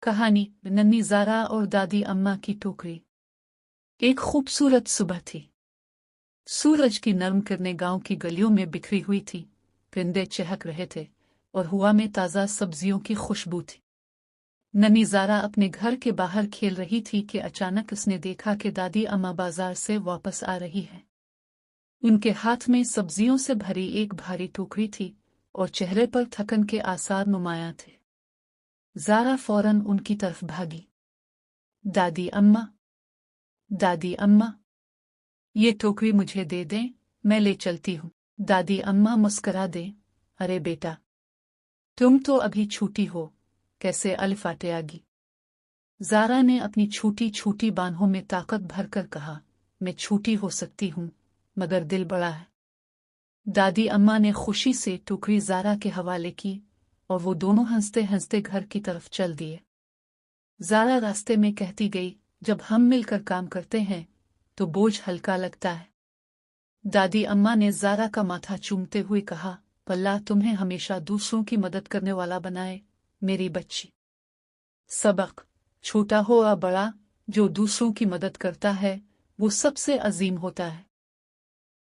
कहानी नन्ही ज़ारा और दादी अम्मा की टोकरी। एक खूबसूरत सुबह थी। सूरज की नरम किरणें गांव की गलियों में बिखरी हुई थी। परिंदे चहक रहे थे और हवा में ताज़ा सब्जियों की खुशबू थी। नन्ही ज़ारा अपने घर के बाहर खेल रही थी कि अचानक उसने देखा कि दादी अम्मा बाजार से वापस आ रही है। उनके हाथ में सब्जियों से भरी एक भारी टोकरी थी और चेहरे पर थकन के आसार नुमायां थे। ज़ारा फौरन उनकी तरफ भागी। दादी अम्मा, दादी अम्मा, ये टोकरी मुझे दे दें, मैं ले चलती हूँ। दादी अम्मा मुस्करा दे, अरे बेटा, तुम तो अभी छोटी हो, कैसे अलिफाटे आगी। ज़ारा ने अपनी छोटी छोटी बाहों में ताकत भरकर कहा, मैं छोटी हो सकती हूँ, मगर दिल बड़ा है। दादी अम्मा ने खुशी से टोकरी ज़ारा के हवाले की और वो दोनों हंसते हंसते घर की तरफ चल दिए। ज़ारा रास्ते में कहती गई, जब हम मिलकर काम करते हैं तो बोझ हल्का लगता है। दादी अम्मा ने ज़ारा का माथा चूमते हुए कहा, अल्लाह तुम्हें हमेशा दूसरों की मदद करने वाला बनाए, मेरी बच्ची। सबक, छोटा हो या बड़ा, जो दूसरों की मदद करता है वो सबसे अजीम होता है।